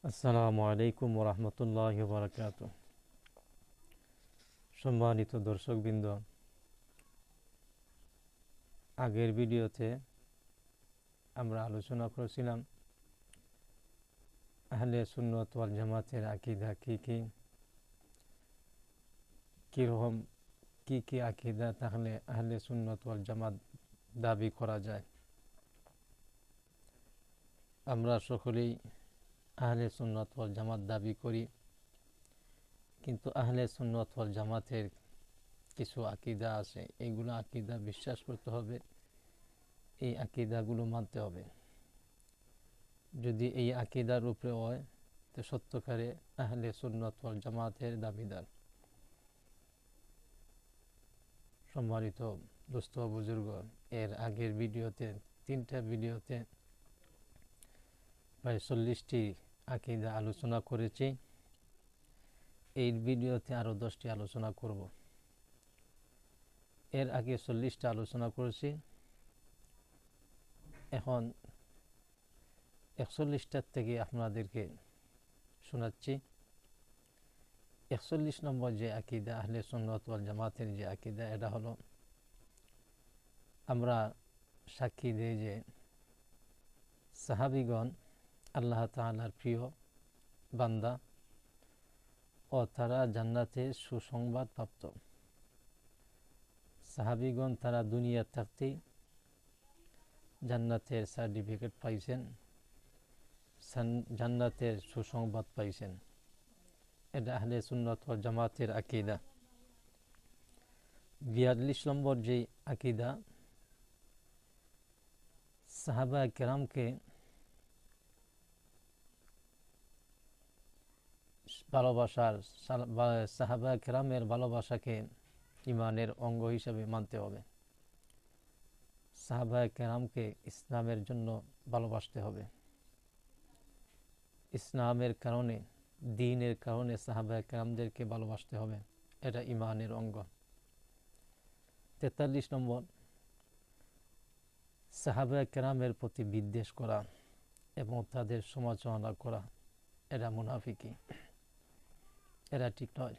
আসসালামু আলাইকুম ওরহমতুল্লাহি বারাকাতুহু। সম্মানিত দর্শকবৃন্দ, আগের ভিডিওতে আমরা আলোচনা করেছিলাম আহলে সুন্নাত ওয়াল জামাতের আকীদা কীরকম কি আকীদা তাহলে আহলে সুন্নাত ওয়াল জামাত দাবি করা যায়। আমরা সকলেই আহলে সুন্নাত ওয়াল জামাত দাবি করি, কিন্তু আহলে সুন্নাত ওয়াল জামাতের কিছু আকীদা আছে, এইগুলো আকীদা বিশ্বাস করতে হবে, এই আকীদাগুলো মানতে হবে। যদি এই আকীদার উপরে হয় তো সত্যকারে আহলে সুন্নাত ওয়াল জামাতের দাবিদার। সম্মানিত দোস্ত বুজুর্গ, এর আগের ভিডিওতে 3টা ভিডিওতে প্রায় 40টি আকীদা আলোচনা করেছি। এই ভিডিওতে আরও 10টি আলোচনা করব। এর আগে 40টা আলোচনা করেছি, এখন 41টার থেকে আপনাদেরকে শোনাচ্ছি। 41 নম্বর যে আকীদা আহলে সুন্নাত ওয়াল জামাতের যে আকীদা, এটা হলো আমরা সাক্ষী দিই যে সাহাবীগণ আল্লাহ তাআলার প্রিয় বান্দা ও তারা জান্নাতের সুসংবাদ প্রাপ্ত। সাহাবীগণ তারা দুনিয়া থাকতেই জান্নাতের সার্টিফিকেট পাইছেন, জান্নাতের সুসংবাদ পাইছেন। এটা আহলে সুন্নাত ওয়াল জামাতের আকীদা। 42 নম্বর যে আকীদা, সাহাবা কেরামকে সাহাবা কেরামের ভালোবাসাকে ইমানের অঙ্গ হিসাবে মানতে হবে। সাহাবা কেরামকে ইসলামের জন্য ভালোবাসতে হবে। ইসলামের কারণে, দ্বীনের কারণে সাহাবা কেরামদেরকে ভালোবাসতে হবে, এটা ইমানের অঙ্গ। 43 নম্বর, সাহাবা কেরামের প্রতি বিদ্বেষ করা এবং তাদের সমালোচনা করা, এটা মুনাফিকি, এটা ঠিক নয়।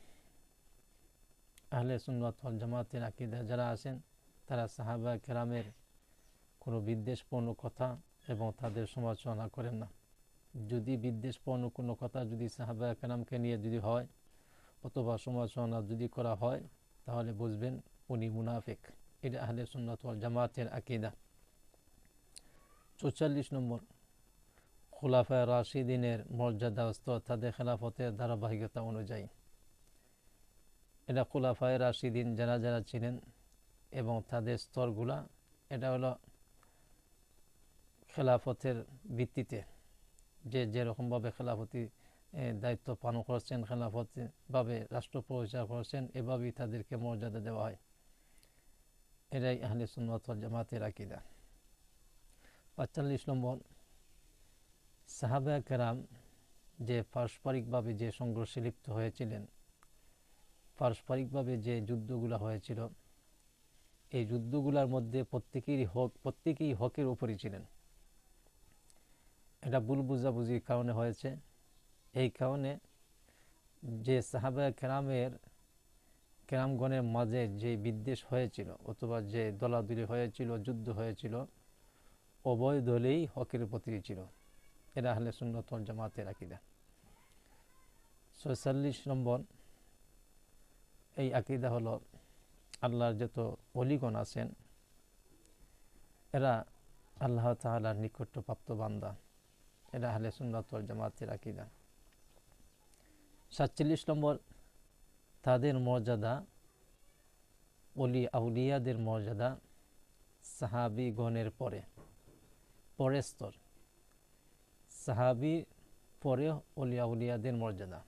আহলে সুন্নাত ওয়াল জামাতের আকীদা যারা আছেন তারা সাহাবা কেরামের কোনো বিদ্বেষপূর্ণ কথা এবং তাদের সমালোচনা করেন না। যদি বিদ্বেষপূর্ণ কোনো কথা যদি সাহাবা কেরামকে নিয়ে যদি হয় অথবা সমালোচনা যদি করা হয়, তাহলে বুঝবেন উনি মুনাফিক। এটা আহলে সুন্নাত ওয়াল জামাতের আকীদা। 44 নম্বর, খুলাফায়ে রাশিদিনের মর্যাদা স্তর তাদের খেলাফতের ধারাবাহিকতা অনুযায়ী। এটা খুলাফায়ে রাশিদিন যারা যারা ছিলেন এবং তাদের স্তরগুলা, এটা হলো খেলাফতের ভিত্তিতে যে যেরকমভাবে খেলাফতি দায়িত্ব পালন করছেন, খেলাফতভাবে রাষ্ট্র পরিচালনা করছেন, এভাবেই তাদেরকে মর্যাদা দেওয়া হয়। এটাই আহলে সুন্নাত ওয়াল জামাতের আকীদা। 45 নম্বর, সাহাবা কেরাম যে পারস্পরিকভাবে যে সংঘর্ষে লিপ্ত হয়েছিলেন, পারস্পরিকভাবে যে যুদ্ধগুলো হয়েছিল, এই যুদ্ধগুলোর মধ্যে প্রত্যেকেই হকের উপরই ছিলেন। এটা ভুল বুঝাবুঝির কারণে হয়েছে। এই কারণে যে সাহাবা কেরামগণের মাঝে যে বিদ্বেষ হয়েছিল অথবা যে দলাদলি হয়েছিল, যুদ্ধ হয়েছিল, উভয় দলেই হকের প্রতি ছিল। এটা আহলে সুন্নাত ওয়াল জামাতের আকীদা। 46 নম্বর, এই আকীদা হলো আল্লাহর যত ওলিগণ আছেন এরা আল্লাহ তাআলার নিকটপ্রাপ্ত বান্দা। এটা আহলে সুন্নাত ওয়াল জামাতের আকীদা। 47 নম্বর, তাদের মর্যাদা, ওলি আউলিয়াদের মর্যাদা সাহাবীগণের পরের স্তর। সাহাবী পরে ওলি আউলিয়াদের মর্যাদা।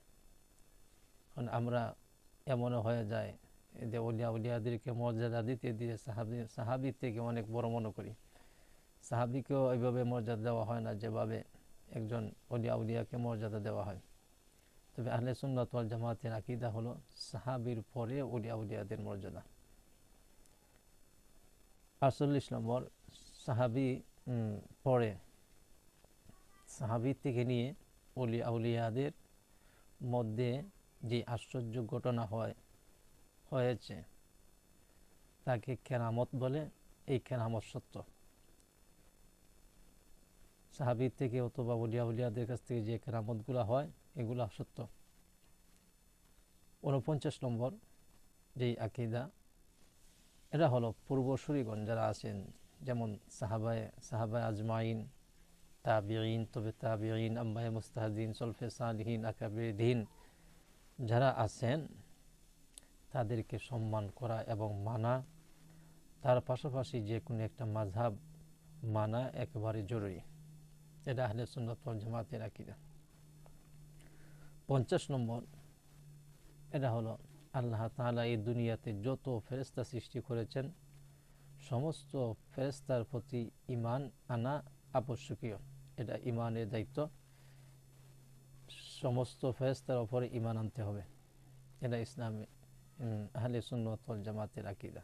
কারণ আমরা এমনও হয়ে যায় যে ওলি আউলিয়াদেরকে মর্যাদা দিতে দিয়ে সাহাবীর থেকে অনেক বড় মনে করি। সাহাবীকেও এইভাবে মর্যাদা দেওয়া হয় না যেভাবে একজন ওলি আউলিয়াকে মর্যাদা দেওয়া হয়। তবে আহলে সুন্নাত ওয়াল জামাতের আকীদা হলো সাহাবীর পরে ওলি আউলিয়াদের মর্যাদা। 48 নম্বর, সাহাবী পরে, সাহাবী থেকে নিয়ে ওলি আউলিয়াদের মধ্যে যে আশ্চর্য ঘটনা হয়েছে তাকে কেরামত বলে। এই কেরামত সত্য। সাহাবীর থেকে অথবা ওলি আউলিয়াদের কাছ থেকে যে কেরামতগুলো হয় এগুলো সত্য। 49 নম্বর যেই আকীদা, এরা হলো পূর্বসূরিগণ যারা আছেন, যেমন সাহাবায়ে আজমাইন, তাবিঈন, তবে তাবিঈন, আম্বায়ে মুস্তাহিদিন, সলফে সালিহিন, আকাবিরিন যারা আছেন তাদেরকে সম্মান করা এবং মানা, তার পাশাপাশি যে কোনো একটা মাযহাব মানা একেবারে জরুরি। এটা আহলে সুন্নাত ওয়াল জামাতের আকীদা। 50 নম্বর, এটা হলো আল্লাহ তাআলা এই দুনিয়াতে যত ফেরেশতা সৃষ্টি করেছেন সমস্ত ফেরেশতার প্রতি ঈমান আনা আবশ্যকীয়। এটা ঈমানের দায়িত্ব। সমস্ত ফেরেশতার উপরে ঈমান আনতে হবে। এটা ইসলামে আহলে সুন্নাত ওয়াল জামাতের আকীদা।